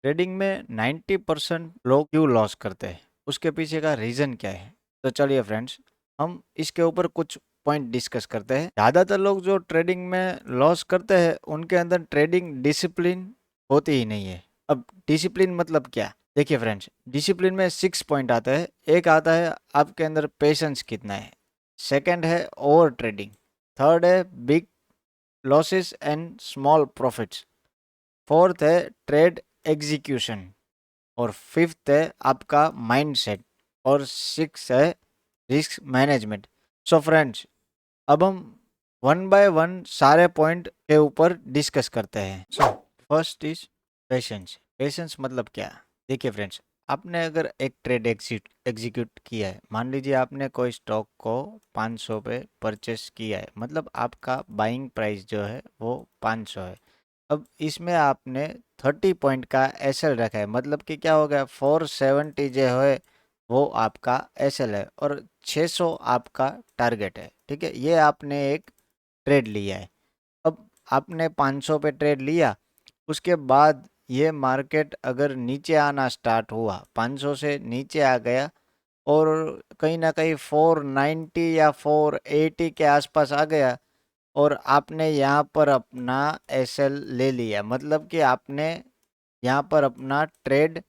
Trading में 90% लोग क्यों लॉस करते हैं, उसके पीछे का रीज़न क्या है? तो चलिए फ्रेंड्स, हम इसके ऊपर कुछ पॉइंट डिस्कस करते हैं। ज़्यादातर लोग जो ट्रेडिंग में लॉस करते हैं उनके अंदर ट्रेडिंग डिसिप्लिन होती ही नहीं है। अब डिसिप्लिन मतलब क्या? देखिए फ्रेंड्स, डिसिप्लिन में 6 पॉइंट आते हैं। एक आता है आपके अंदर पेशेंस कितना है, सेकंड है ओवर ट्रेडिंग, थर्ड है big losses and small profits, fourth है ट्रेड एग्जीक्यूशन, और फिफ्थ है आपका माइंडसेट, और सिक्स है रिस्क मैनेजमेंट। सो फ्रेंड्स, अब हम वन बाय वन सारे पॉइंट के ऊपर डिस्कस करते हैं। So first is patience. Patience मतलब क्या? देखिए फ्रेंड्स, आपने अगर एक ट्रेड एग्जीक्यूट किया है, मान लीजिए आपने कोई स्टॉक को 500 पे परचेस किया है, मतलब आपका बाइंग प्राइस जो है वो 500 है। अब इसमें आपने 30 पॉइंट का एसएल रखा है, मतलब कि क्या हो गया, 470 जो है वो आपका एसएल है और 600 आपका टारगेट है। ठीक है, ये आपने एक ट्रेड लिया है। अब आपने 500 पे ट्रेड लिया, उसके बाद ये मार्केट अगर नीचे आना स्टार्ट हुआ, 500 से नीचे आ गया और कहीं ना कहीं 490 या 480 के आसपास आ गया, और आपने यहाँ पर अपना एसएल ले लिया, मतलब कि आपने यहाँ पर अपना ट्रेड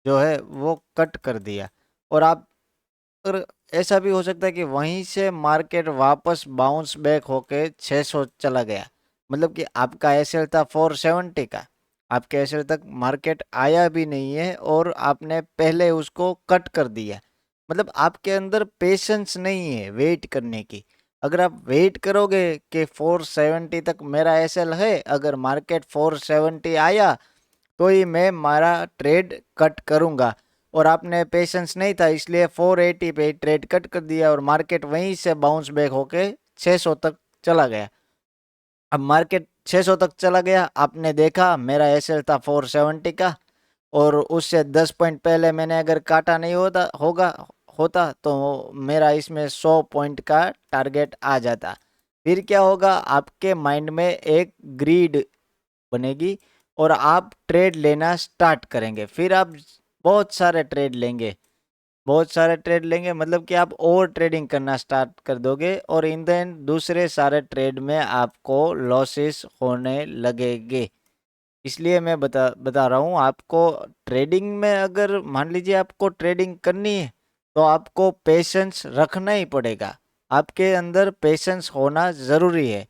जो है वो कट कर दिया। और आप, और ऐसा भी हो सकता है कि वहीं से मार्केट वापस बाउंस बैक होके 600 चला गया, मतलब कि आपका एसएल था 470 का, आपके एसएल तक मार्केट आया भी नहीं है और आपने पहले उसको कट कर दिया। मतलब आपके अंदर पेशेंस नहीं है वेट करने की। अगर आप वेट करोगे कि 470 तक मेरा एसएल है, अगर मार्केट 470 आया तो ही मैं मारा ट्रेड कट करूंगा, और आपने पेशेंस नहीं था इसलिए 480 पे ट्रेड कट कर दिया और मार्केट वहीं से बाउंस बैक होके 600 तक चला गया। अब मार्केट 600 तक चला गया, आपने देखा मेरा एसएल था 470 का, और उससे 10 पॉइंट पहले मैंने अगर काटा नहीं होता तो मेरा इसमें 100 पॉइंट का टारगेट आ जाता। फिर क्या होगा, आपके माइंड में एक ग्रीड बनेगी और आप ट्रेड लेना स्टार्ट करेंगे। फिर आप बहुत सारे ट्रेड लेंगे, मतलब कि आप ओवर ट्रेडिंग करना स्टार्ट कर दोगे, और इन द एंड दूसरे सारे ट्रेड में आपको लॉसेस होने लगेंगे। इसलिए मैं बता रहा हूँ आपको, ट्रेडिंग में अगर मान लीजिए आपको ट्रेडिंग करनी है तो आपको पेशेंस रखना ही पड़ेगा। आपके अंदर पेशेंस होना ज़रूरी है,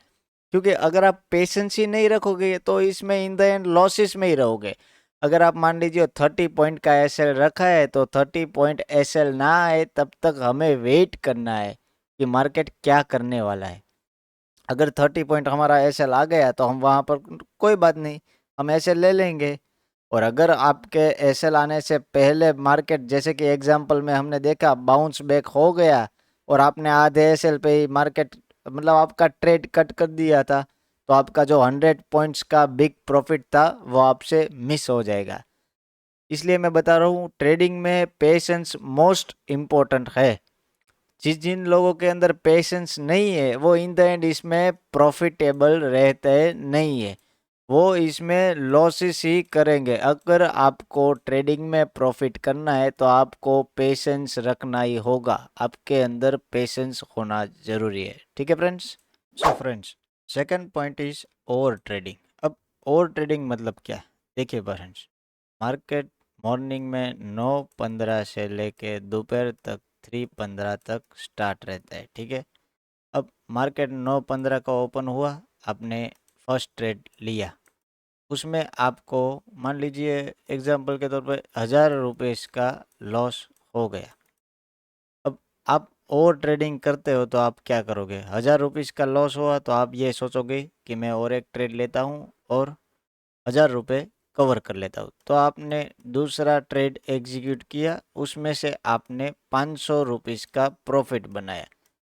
क्योंकि अगर आप पेशेंस ही नहीं रखोगे तो इसमें इन द एंड लॉसेस में ही रहोगे। अगर आप मान लीजिए 30 पॉइंट का एसएल रखा है तो 30 पॉइंट एसएल ना आए तब तक हमें वेट करना है कि मार्केट क्या करने वाला है। अगर 30 पॉइंट हमारा एसएल आ गया तो हम वहाँ पर कोई बात नहीं, हम एसएल ले लेंगे। और अगर आपके एसएल आने से पहले मार्केट, जैसे कि एग्जांपल में हमने देखा, बाउंस बैक हो गया और आपने आधे एसएल पे ही मार्केट, मतलब आपका ट्रेड कट कर दिया था, तो आपका जो 100 पॉइंट्स का बिग प्रॉफिट था वो आपसे मिस हो जाएगा। इसलिए मैं बता रहा हूँ, ट्रेडिंग में पेशेंस मोस्ट इम्पोर्टेंट है। जिन लोगों के अंदर पेशेंस नहीं है वो इन द एंड इसमें प्रॉफिटेबल रहते नहीं है, वो इसमें लॉसेस ही करेंगे। अगर आपको ट्रेडिंग में प्रॉफिट करना है तो आपको पेशेंस रखना ही होगा, आपके अंदर पेशेंस होना ज़रूरी है। ठीक है friends. So friends, second point is over trading. अब ओवर ट्रेडिंग मतलब क्या? देखिए फ्रेंड्स, मार्केट मॉर्निंग में 9:15 से लेके दोपहर तक 3:15 तक स्टार्ट रहता है। ठीक है, अब मार्केट 9:15 का ओपन हुआ, आपने फर्स्ट ट्रेड लिया, उसमें आपको मान लीजिए एग्जांपल के तौर पे 1000 रुपये का लॉस हो गया। अब आप ओवर ट्रेडिंग करते हो तो आप क्या करोगे? 1000 रुपीज़ का लॉस हुआ तो आप ये सोचोगे कि मैं और एक ट्रेड लेता हूँ और 1000 रुपये कवर कर लेता हूँ। तो आपने दूसरा ट्रेड एग्जीक्यूट किया, उसमें से आपने 500 रुपीज़ का प्रॉफिट बनाया,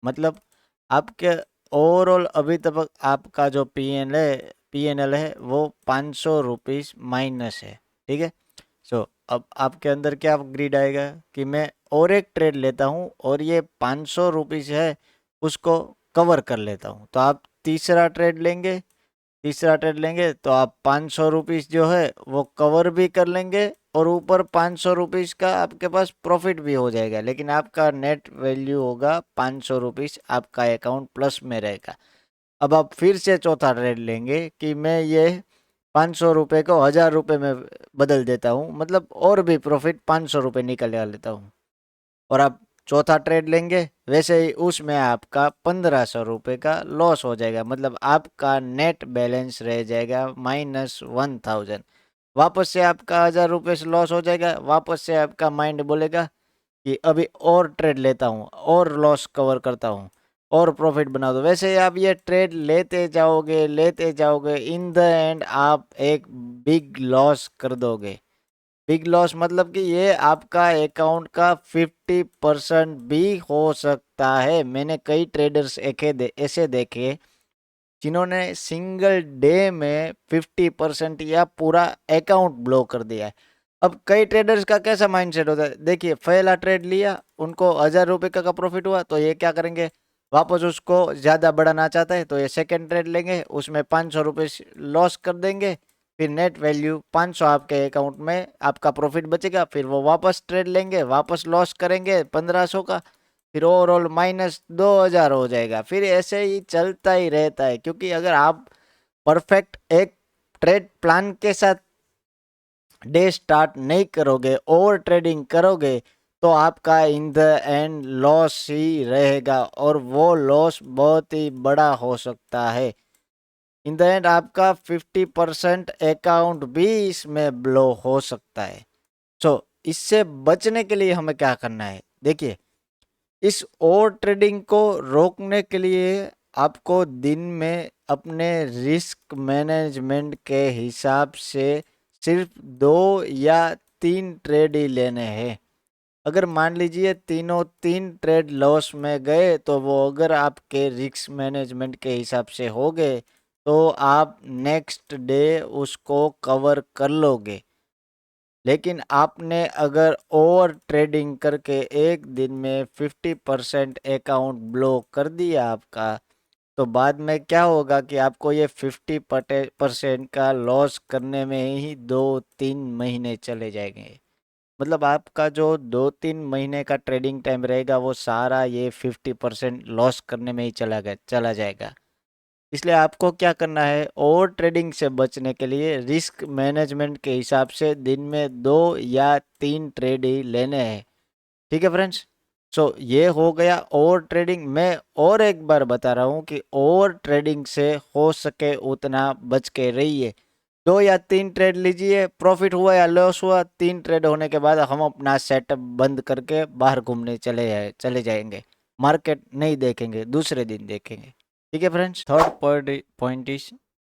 मतलब आपके ओवरऑल अभी तक आपका जो पीएनएल है वो 500 रुपीज़ माइनस है। ठीक है, सो अब आपके अंदर क्या ग्रीड आएगा कि मैं और एक ट्रेड लेता हूँ और ये 500 रुपीज़ है उसको कवर कर लेता हूँ, तो आप तीसरा ट्रेड लेंगे तीसरा ट्रेड लेंगे तो आप 500 रुपीज़ जो है वो कवर भी कर लेंगे और ऊपर 500 रुपीज़ का आपके पास प्रॉफिट भी हो जाएगा, लेकिन आपका नेट वैल्यू होगा 500 रुपीज़, आपका अकाउंट प्लस में रहेगा। अब आप फिर से चौथा ट्रेड लेंगे कि मैं ये 500 रुपये को 1000 रुपये में बदल देता हूँ, मतलब और भी प्रॉफिट 500 रुपये निकल लेता हूँ, और आप चौथा ट्रेड लेंगे वैसे ही उसमें आपका 1500 रुपये का लॉस हो जाएगा, मतलब आपका नेट बैलेंस रह जाएगा -1000। वापस से आपका 1000 रुपये से लॉस हो जाएगा, वापस से आपका माइंड बोलेगा कि अभी और ट्रेड लेता हूँ और लॉस कवर करता हूँ और प्रॉफिट बना दो। वैसे ही आप ये ट्रेड लेते जाओगे, इन द एंड आप एक बिग लॉस कर दोगे। बिग लॉस मतलब कि ये आपका अकाउंट का 50% भी हो सकता है। मैंने कई ट्रेडर्स ऐसे देखे जिन्होंने सिंगल डे में 50% या पूरा अकाउंट ब्लॉक कर दिया है। अब कई ट्रेडर्स का कैसा माइंडसेट होता है, देखिए पहला ट्रेड लिया, उनको 1000 रुपये का प्रॉफिट हुआ तो ये क्या करेंगे, वापस उसको ज़्यादा बढ़ाना चाहता है तो ये सेकंड ट्रेड लेंगे, उसमें 500 रुपये लॉस कर देंगे, फिर नेट वैल्यू 500 आपके अकाउंट में आपका प्रॉफिट बचेगा, फिर वो वापस ट्रेड लेंगे, वापस लॉस करेंगे 1500 का, फिर ओवरऑल -2000 हो जाएगा। फिर ऐसे ही चलता ही रहता है, क्योंकि अगर आप परफेक्ट एक ट्रेड प्लान के साथ डे स्टार्ट नहीं करोगे, ओवर ट्रेडिंग करोगे, तो आपका इन द एंड लॉस ही रहेगा और वो लॉस बहुत ही बड़ा हो सकता है। इन द एंड आपका 50% अकाउंट भी इसमें ब्लो हो सकता है। सो इससे बचने के लिए हमें क्या करना है, देखिए इस ओवर ट्रेडिंग को रोकने के लिए आपको दिन में अपने रिस्क मैनेजमेंट के हिसाब से सिर्फ 2 या 3 ट्रेड ही लेने हैं। अगर मान लीजिए तीनों 3 ट्रेड लॉस में गए तो वो अगर आपके रिस्क मैनेजमेंट के हिसाब से हो गए तो आप नेक्स्ट डे उसको कवर कर लोगे। लेकिन आपने अगर ओवर ट्रेडिंग करके एक दिन में 50% अकाउंट ब्लॉक कर दिया आपका, तो बाद में क्या होगा कि आपको ये 50% का लॉस करने में ही 2-3 महीने चले जाएंगे। मतलब आपका जो 2-3 महीने का ट्रेडिंग टाइम रहेगा वो सारा ये 50% लॉस करने में ही चला जाएगा। इसलिए आपको क्या करना है, ओवर ट्रेडिंग से बचने के लिए रिस्क मैनेजमेंट के हिसाब से दिन में 2 या 3 ट्रेड ही लेने हैं। ठीक है फ्रेंड्स। सो ये हो गया ओवर ट्रेडिंग। मैं और एक बार बता रहा हूँ कि ओवर ट्रेडिंग से हो सके उतना बच के रहिए। 2 या 3 ट्रेड लीजिए, प्रॉफिट हुआ या लॉस हुआ, 3 ट्रेड होने के बाद हम अपना सेटअप बंद करके बाहर घूमने चले जाएंगे। मार्केट नहीं देखेंगे, दूसरे दिन देखेंगे। ठीक है friends. Third point is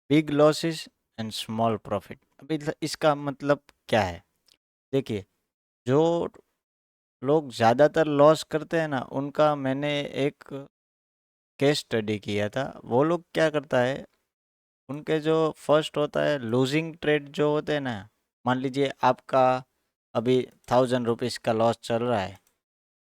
big losses and small profit. अभी इसका मतलब क्या है, देखिए जो लोग ज़्यादातर लॉस करते हैं ना, उनका मैंने एक केस स्टडी किया था। वो लोग क्या करता है, उनके जो फर्स्ट होता है लूजिंग ट्रेड जो होते हैं ना, मान लीजिए आपका अभी 1000 रुपीज़ का लॉस चल रहा है,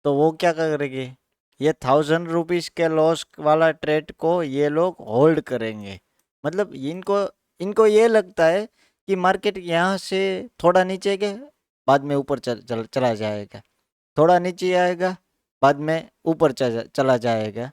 तो वो क्या करेंगे, ये 1000 रुपीज़ के लॉस वाला ट्रेड को ये लोग होल्ड करेंगे। मतलब इनको इनको ये लगता है कि मार्केट यहाँ से थोड़ा नीचे गए, बाद में ऊपर चला जाएगा, थोड़ा नीचे आएगा, बाद में ऊपर चला जाएगा।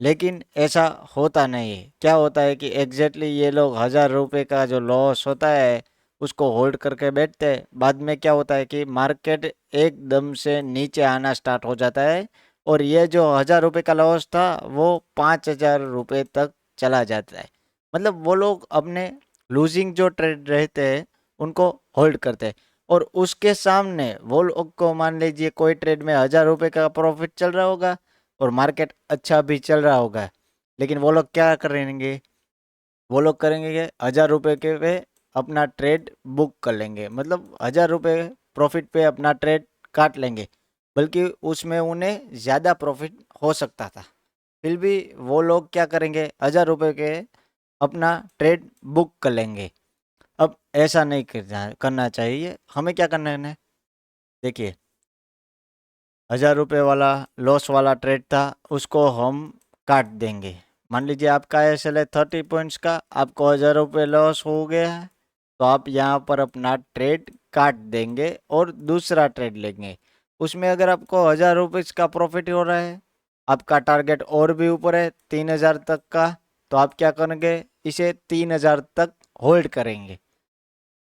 लेकिन ऐसा होता नहीं है। क्या होता है कि एग्जैक्टली ये लोग 1000 रुपये का जो लॉस होता है उसको होल्ड करके बैठते हैं। बाद में क्या होता है कि मार्केट एकदम से नीचे आना स्टार्ट हो जाता है और ये जो 1000 रुपये का लॉस था वो 5000 रुपये तक चला जाता है। मतलब वो लोग अपने लूजिंग जो ट्रेड रहते हैं उनको होल्ड करते हैं, और उसके सामने वो लोग को मान लीजिए कोई ट्रेड में 1000 रुपये का प्रॉफिट चल रहा होगा और मार्केट अच्छा भी चल रहा होगा, लेकिन वो लोग क्या करेंगे, वो लोग करेंगे कि 1000 रुपये के पे अपना ट्रेड बुक कर लेंगे, मतलब 1000 रुपये प्रॉफिट पे अपना ट्रेड काट लेंगे, बल्कि उसमें उन्हें ज़्यादा प्रॉफिट हो सकता था। फिर भी वो लोग क्या करेंगे, 1000 रुपये के अपना ट्रेड बुक कर लेंगे। अब ऐसा नहीं करना चाहिए। हमें क्या करना है, देखिए 1000 रुपये वाला लॉस वाला ट्रेड था उसको हम काट देंगे, मान लीजिए आपका एसएल है 30 पॉइंट्स का, आपको 1000 रुपये लॉस हो गया है, तो आप यहाँ पर अपना ट्रेड काट देंगे और दूसरा ट्रेड लेंगे। उसमें अगर आपको 1000 रुपये का प्रॉफिट हो रहा है, आपका टारगेट और भी ऊपर है 3000 तक का, तो आप क्या करेंगे, इसे 3000 तक होल्ड करेंगे।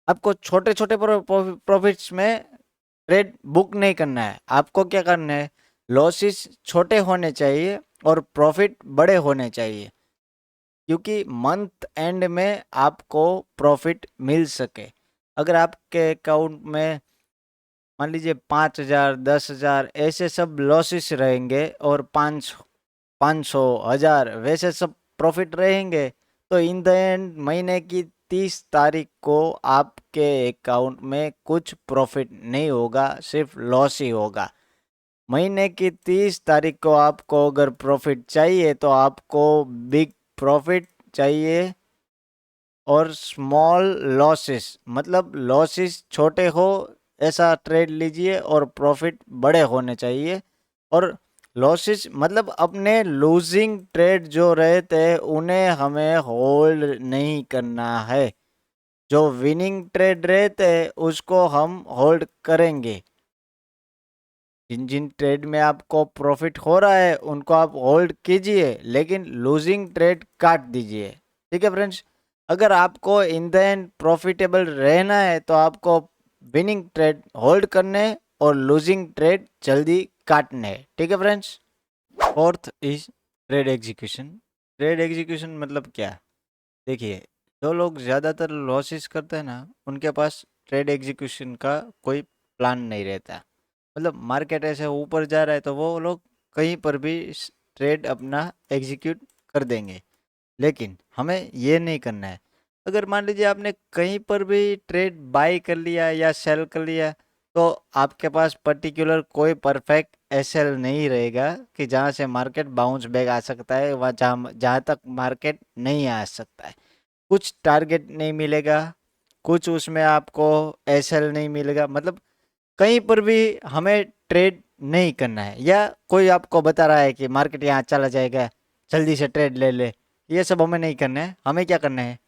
आपको छोटे छोटे प्रॉफिट्स में ट्रेड बुक नहीं करना है, आपको क्या करना है, लॉसेस छोटे होने चाहिए और प्रॉफिट बड़े होने चाहिए, क्योंकि मंथ एंड में आपको प्रॉफिट मिल सके। अगर आपके अकाउंट में मान लीजिए 5000 10,000 ऐसे सब लॉसेस रहेंगे और 500 1000 वैसे सब प्रॉफिट रहेंगे, तो इन द एंड महीने की 30 तारीख को आपके अकाउंट में कुछ प्रॉफिट नहीं होगा, सिर्फ लॉस ही होगा। महीने की 30 तारीख को आपको अगर प्रॉफिट चाहिए तो आपको बिग प्रॉफिट चाहिए और स्मॉल लॉसेस, मतलब लॉसेस छोटे हो ऐसा ट्रेड लीजिए और प्रॉफिट बड़े होने चाहिए। और लॉसेस मतलब अपने लूजिंग ट्रेड जो रहते हैं उन्हें हमें होल्ड नहीं करना है, जो विनिंग ट्रेड रहते हैं उसको हम होल्ड करेंगे। जिन जिन ट्रेड में आपको प्रॉफिट हो रहा है उनको आप होल्ड कीजिए, लेकिन लूजिंग ट्रेड काट दीजिए। ठीक है फ्रेंड्स, अगर आपको इन द एंड प्रॉफिटेबल रहना है तो आपको विनिंग ट्रेड होल्ड करने और लूजिंग ट्रेड जल्दी काटने हैं। ठीक है friends. Fourth is trade execution. Trade execution मतलब क्या? देखिए, जो लोग ज़्यादातर लॉसेस करते हैं ना, उनके पास ट्रेड एग्जीक्यूशन का कोई प्लान नहीं रहता। मतलब मार्केट ऐसे ऊपर जा रहा है तो वो लोग कहीं पर भी ट्रेड अपना एग्जीक्यूट कर देंगे, लेकिन हमें ये नहीं करना है। अगर मान लीजिए आपने कहीं पर भी ट्रेड बाय कर लिया या सेल कर लिया, तो आपके पास पर्टिकुलर कोई परफेक्ट एसएल नहीं रहेगा कि जहाँ से मार्केट बाउंस बैक आ सकता है, वहाँ जहाँ जहाँ तक मार्केट नहीं आ सकता है। कुछ टारगेट नहीं मिलेगा, कुछ उसमें आपको एसएल नहीं मिलेगा, मतलब कहीं पर भी हमें ट्रेड नहीं करना है। या कोई आपको बता रहा है कि मार्केट यहाँ चला जाएगा, जल्दी से ट्रेड ले ले, ये सब हमें नहीं करना है। हमें क्या करना है,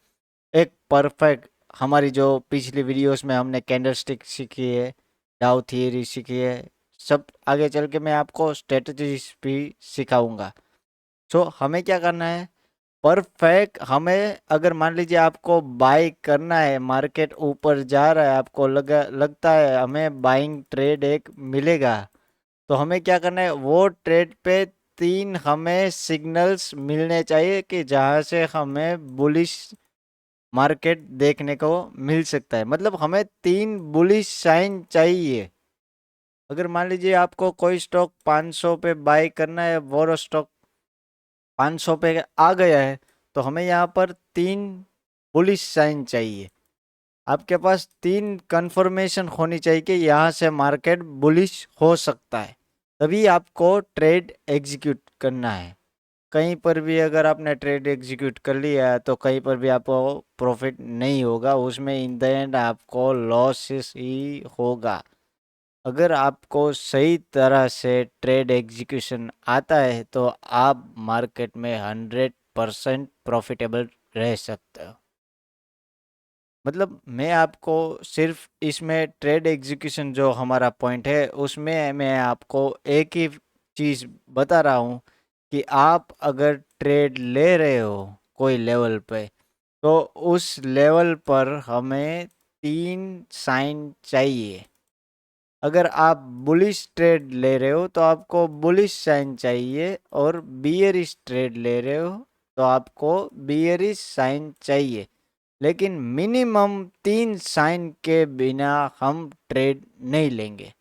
एक परफेक्ट, हमारी जो पिछली वीडियोस में हमने कैंडलस्टिक सीखी है, डाउ थियरी सीखी है, सब आगे चल के मैं आपको स्ट्रेटजीज भी सिखाऊंगा। सो हमें क्या करना है, परफेक्ट हमें, अगर मान लीजिए आपको बाय करना है, मार्केट ऊपर जा रहा है, आपको लगता है हमें बाइंग ट्रेड एक मिलेगा, तो हमें क्या करना है, वो ट्रेड पे 3 हमें सिग्नल्स मिलने चाहिए कि जहां से हमें बुलिश मार्केट देखने को मिल सकता है। मतलब हमें 3 बुलिश साइन चाहिए। अगर मान लीजिए आपको कोई स्टॉक 500 पे बाय करना है, वो स्टॉक 500 पे आ गया है, तो हमें यहाँ पर 3 बुलिश साइन चाहिए। आपके पास 3 कंफर्मेशन होनी चाहिए कि यहाँ से मार्केट बुलिश हो सकता है, तभी आपको ट्रेड एग्जीक्यूट करना है। कहीं पर भी अगर आपने ट्रेड एग्जीक्यूट कर लिया है तो कहीं पर भी आपको प्रॉफिट नहीं होगा, उसमें इन द एंड आपको लॉसेस ही होगा। अगर आपको सही तरह से ट्रेड एग्जीक्यूशन आता है तो आप मार्केट में 100% प्रॉफिटेबल रह सकते हो। मतलब मैं आपको सिर्फ इसमें ट्रेड एग्जीक्यूशन जो हमारा पॉइंट है उसमें मैं आपको एक ही चीज़ बता रहा हूँ कि आप अगर ट्रेड ले रहे हो कोई लेवल पे, तो उस लेवल पर हमें 3 साइन चाहिए। अगर आप बुलिश ट्रेड ले रहे हो तो आपको बुलिश साइन चाहिए, और बियरिश ट्रेड ले रहे हो तो आपको बियरिश साइन चाहिए। लेकिन मिनिमम 3 साइन के बिना हम ट्रेड नहीं लेंगे।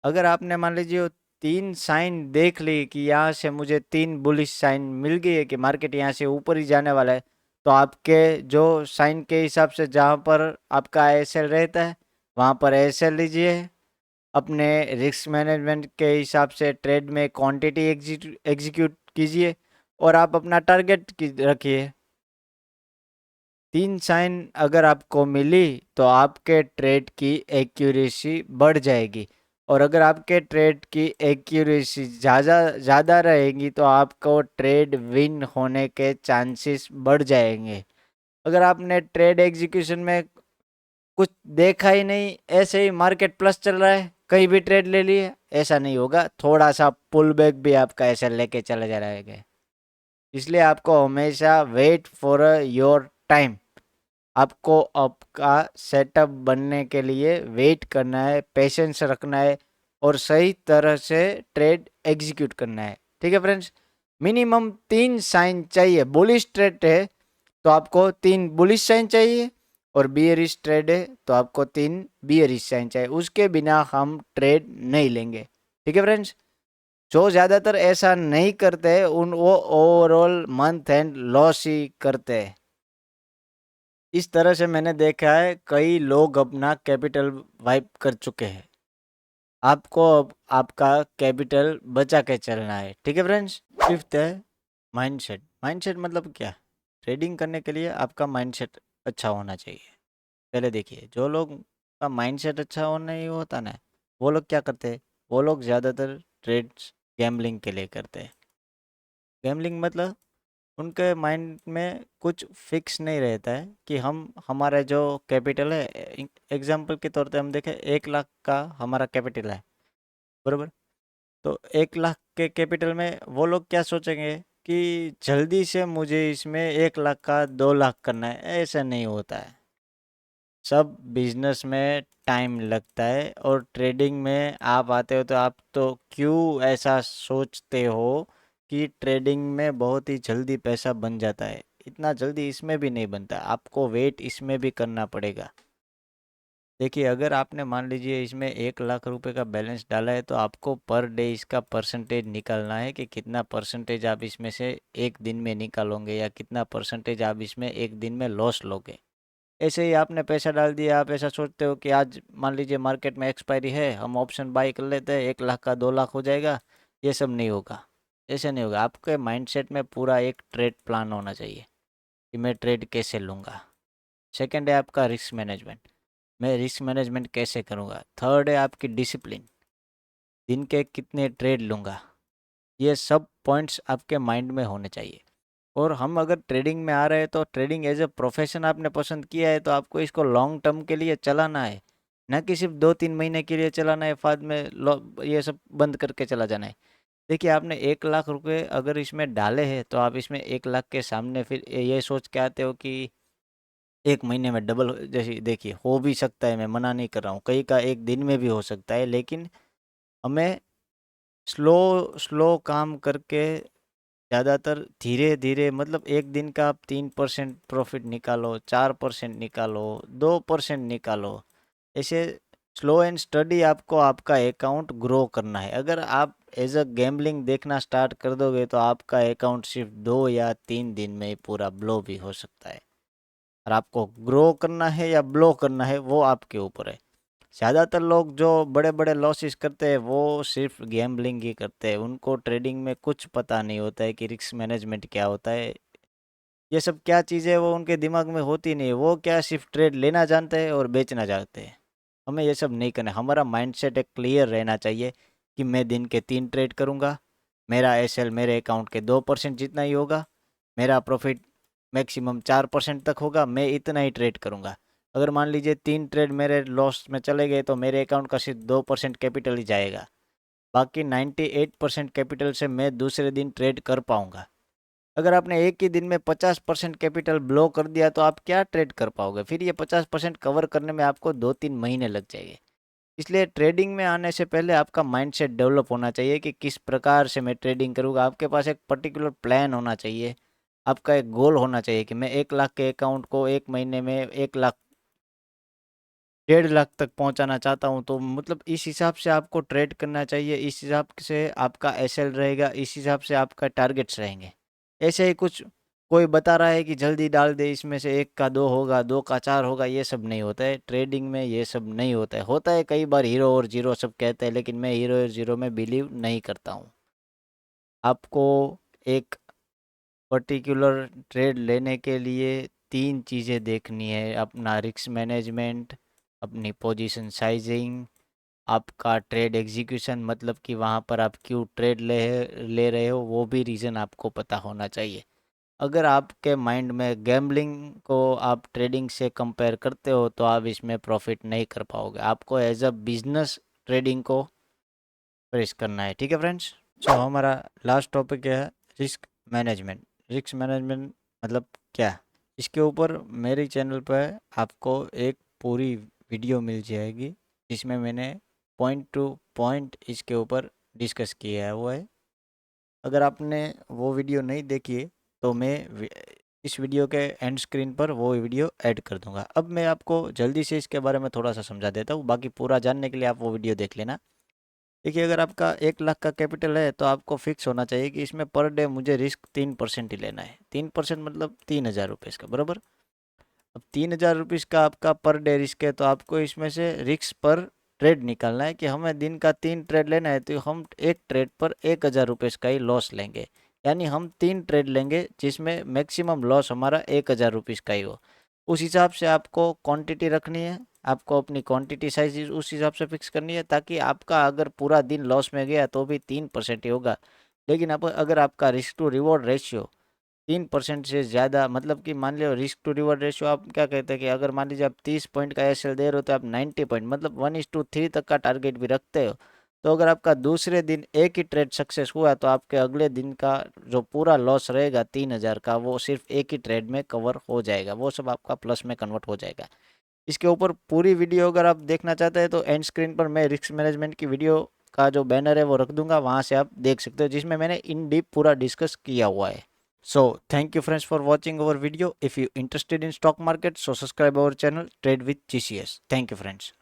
अगर आपने मान लीजिए 3 साइन देख ली कि यहाँ से मुझे 3 बुलिश साइन मिल गई है कि मार्केट यहाँ से ऊपर ही जाने वाला है, तो आपके जो साइन के हिसाब से जहाँ पर आपका एसएल रहता है वहाँ पर एसएल लीजिए। अपने रिस्क मैनेजमेंट के हिसाब से ट्रेड में क्वांटिटी एग्जीक्यूट कीजिए और आप अपना टारगेट रखिए। 3 साइन अगर आपको मिली तो आपके ट्रेड की एक्यूरेसी बढ़ जाएगी और अगर आपके ट्रेड की एक्यूरेसी ज़्यादा रहेगी तो आपको ट्रेड विन होने के चांसेस बढ़ जाएंगे। अगर आपने ट्रेड एग्जीक्यूशन में कुछ देखा ही नहीं, ऐसे ही मार्केट प्लस चल रहा है, कहीं भी ट्रेड ले लिए, ऐसा नहीं होगा। थोड़ा सा पुल बैक भी आपका ऐसा लेके चला जा रहेगा। इसलिए आपको हमेशा वेट फॉर योर टाइम, आपको आपका सेटअप बनने के लिए वेट करना है, पेशेंस रखना है और सही तरह से ट्रेड एग्जीक्यूट करना है। ठीक है फ्रेंड्स, मिनिमम 3 साइन चाहिए। बुलिश ट्रेड है तो आपको 3 बुलिश साइन चाहिए, और बियरिश ट्रेड है तो आपको 3 बियरिश साइन चाहिए। उसके बिना हम ट्रेड नहीं लेंगे। ठीक है फ्रेंड्स, जो ज़्यादातर ऐसा नहीं करते उन वो ओवरऑल मंथ एंड लॉस ही करते हैं। इस तरह से मैंने देखा है कई लोग अपना कैपिटल वाइप कर चुके हैं। आपको अब आपका कैपिटल बचा के चलना है। ठीक है फ्रेंड्स, फिफ्थ है माइंडसेट। माइंडसेट मतलब क्या? ट्रेडिंग करने के लिए आपका माइंडसेट अच्छा होना चाहिए। पहले देखिए, जो लोग का माइंडसेट अच्छा हो नहीं होता ना, वो लोग क्या करते हैं? वो लोग ज़्यादातर ट्रेड्स गैम्बलिंग के लिए करते हैं। गैम्बलिंग मतलब उनके माइंड में कुछ फिक्स नहीं रहता है कि हम हमारा जो कैपिटल है, एग्जांपल के तौर पे हम देखें 1 लाख का हमारा कैपिटल है, बराबर। तो 1 लाख के कैपिटल में वो लोग क्या सोचेंगे कि जल्दी से मुझे इसमें 1 लाख का 2 लाख करना है। ऐसा नहीं होता है। सब बिजनेस में टाइम लगता है, और ट्रेडिंग में आप आते हो तो आप तो क्यों ऐसा सोचते हो कि ट्रेडिंग में बहुत ही जल्दी पैसा बन जाता है? इतना जल्दी इसमें भी नहीं बनता, आपको वेट इसमें भी करना पड़ेगा। देखिए, अगर आपने मान लीजिए इसमें 1 लाख रुपए का बैलेंस डाला है तो आपको पर डे इसका परसेंटेज निकालना है कि कितना परसेंटेज आप इसमें से एक दिन में निकालोगे या कितना परसेंटेज आप इसमें एक दिन में लॉस लोगे। ऐसे ही आपने पैसा डाल दिया, आप ऐसा सोचते हो कि आज मान लीजिए मार्केट में एक्सपायरी है, हम ऑप्शन बाई कर लेते हैं, 1 लाख का 2 लाख हो जाएगा। ये सब नहीं होगा, ऐसे नहीं होगा। आपके माइंडसेट में पूरा एक ट्रेड प्लान होना चाहिए कि मैं ट्रेड कैसे लूँगा। सेकंड है आपका रिस्क मैनेजमेंट, मैं रिस्क मैनेजमेंट कैसे करूँगा। थर्ड है आपकी डिसिप्लिन, दिन के कितने ट्रेड लूँगा। ये सब पॉइंट्स आपके माइंड में होने चाहिए। और हम अगर ट्रेडिंग में आ रहे हैं तो ट्रेडिंग एज ए प्रोफेशन आपने पसंद किया है तो आपको इसको लॉन्ग टर्म के लिए चलाना है, ना कि सिर्फ 2-3 महीने के लिए चलाना है, बाद में ये सब बंद करके चला जाना है। देखिए, आपने 1 लाख रुपए अगर इसमें डाले हैं तो आप इसमें 1 लाख के सामने फिर ये सोच के आते हो कि 1 महीने में डबल। जैसे देखिए, हो भी सकता है, मैं मना नहीं कर रहा हूँ, कई का एक दिन में भी हो सकता है, लेकिन हमें स्लो स्लो काम करके ज़्यादातर धीरे धीरे, मतलब एक दिन का आप 3% प्रॉफिट निकालो, 4% निकालो, 2% निकालो। ऐसे स्लो एंड स्टडी आपको आपका अकाउंट ग्रो करना है। अगर आप एज अ गैम्बलिंग देखना स्टार्ट कर दोगे तो आपका अकाउंट सिर्फ 2 या 3 दिन में ही पूरा ब्लो भी हो सकता है। और आपको ग्रो करना है या ब्लो करना है वो आपके ऊपर है। ज़्यादातर लोग जो बड़े बड़े लॉसेस करते हैं वो सिर्फ गैम्बलिंग ही करते हैं, उनको ट्रेडिंग में कुछ पता नहीं होता है कि रिस्क मैनेजमेंट क्या होता है। ये सब क्या चीज़ें वो उनके दिमाग में होती नहीं, वो क्या सिर्फ ट्रेड लेना जानते हैं और बेचना जानते हैं। हमें ये सब नहीं करना। हमारा माइंडसेट एक क्लियर रहना चाहिए कि मैं दिन के 3 ट्रेड करूँगा, मेरा एसएल मेरे अकाउंट के 2% जितना ही होगा, मेरा प्रॉफिट मैक्सिमम 4% तक होगा, मैं इतना ही ट्रेड करूँगा। अगर मान लीजिए 3 ट्रेड मेरे लॉस में चले गए तो मेरे अकाउंट का सिर्फ 2% कैपिटल ही जाएगा, बाकी 98% कैपिटल से मैं दूसरे दिन ट्रेड कर पाऊँगा। अगर आपने एक ही दिन में 50% कैपिटल ब्लो कर दिया तो आप क्या ट्रेड कर पाओगे? फिर ये 50% कवर करने में आपको 2-3 महीने लग जाएंगे। इसलिए ट्रेडिंग में आने से पहले आपका माइंडसेट डेवलप होना चाहिए कि किस प्रकार से मैं ट्रेडिंग करूँगा। आपके पास एक पर्टिकुलर प्लान होना चाहिए, आपका एक गोल होना चाहिए कि मैं 1 लाख के अकाउंट को 1 महीने में 1 लाख 1.5 लाख तक पहुंचाना चाहता हूं। तो मतलब इस हिसाब से आपको ट्रेड करना चाहिए, इस हिसाब से आपका एसएल रहेगा, इस हिसाब से आपका टारगेट्स रहेंगे। ऐसे ही कुछ कोई बता रहा है कि जल्दी डाल दे, इसमें से 1 का 2 होगा, 2 का 4 होगा, ये सब नहीं होता है ट्रेडिंग में। ये सब नहीं होता है। होता है कई बार हीरो और जीरो सब कहते हैं, लेकिन मैं हीरो और जीरो में बिलीव नहीं करता हूँ। आपको एक पर्टिकुलर ट्रेड लेने के लिए 3 चीज़ें देखनी है: अपना रिस्क मैनेजमेंट, अपनी पोजीशन साइजिंग, आपका ट्रेड एग्जीक्यूशन मतलब कि वहाँ पर आप क्यों ट्रेड ले रहे हो वो भी रीज़न आपको पता होना चाहिए। अगर आपके माइंड में गैम्बलिंग को आप ट्रेडिंग से कंपेयर करते हो तो आप इसमें प्रॉफिट नहीं कर पाओगे। आपको एज अ बिजनेस ट्रेडिंग को फेस करना है। ठीक है फ्रेंड्स। सो हमारा लास्ट टॉपिक है रिस्क मैनेजमेंट। रिस्क मैनेजमेंट मतलब क्या? इसके ऊपर मेरे चैनल पर आपको एक पूरी वीडियो मिल जाएगी जिसमें मैंने पॉइंट टू पॉइंट इसके ऊपर डिस्कस किया है। वो है, अगर आपने वो वीडियो नहीं देखी है तो मैं इस वीडियो के एंड स्क्रीन पर वो वीडियो ऐड कर दूंगा। अब मैं आपको जल्दी से इसके बारे में थोड़ा सा समझा देता हूँ, बाकी पूरा जानने के लिए आप वो वीडियो देख लेना। देखिए, अगर आपका 1 लाख का कैपिटल है तो आपको फिक्स होना चाहिए कि इसमें पर डे मुझे रिस्क 3% ही लेना है। 3% मतलब 3,000 रुपये का बराबर। अब 3,000 रुपीज़ का आपका पर डे रिस्क है तो आपको इसमें से रिस्क पर ट्रेड निकालना है कि हमें दिन का 3 ट्रेड लेना है तो हम एक ट्रेड पर 1,000 रुपये का ही लॉस लेंगे। यानी हम 3 ट्रेड लेंगे जिसमें मैक्सिमम लॉस हमारा 1,000 रुपीज़ का ही हो। उस हिसाब से आपको क्वांटिटी रखनी है, आपको अपनी क्वांटिटी साइज उस हिसाब से फिक्स करनी है ताकि आपका अगर पूरा दिन लॉस में गया तो भी 3% ही होगा। लेकिन अब अगर आपका रिस्क टू रिवॉर्ड रेशियो 3% से ज़्यादा, मतलब कि मान लो रिस्क टू रिवॉर्ड रेशियो आप क्या कहते हैं कि अगर मान लीजिए आप 30 पॉइंट का एसएल दे रहे हो तो आप 90 पॉइंट मतलब 1:3 तक का टारगेट भी रखते हो, तो अगर आपका दूसरे दिन एक ही ट्रेड सक्सेस हुआ तो आपके अगले दिन का जो पूरा लॉस रहेगा 3,000 का वो सिर्फ एक ही ट्रेड में कवर हो जाएगा, वो सब आपका प्लस में कन्वर्ट हो जाएगा। इसके ऊपर पूरी वीडियो अगर आप देखना चाहते हैं तो एंड स्क्रीन पर मैं रिस्क मैनेजमेंट की वीडियो का जो बैनर है वो रख दूंगा, वहाँ से आप देख सकते हो जिसमें मैंने इन डीप पूरा डिस्कस किया हुआ है। So thank you friends for watching our video. If you interested in stock market, so subscribe our channel Trade with GCS. Thank you friends.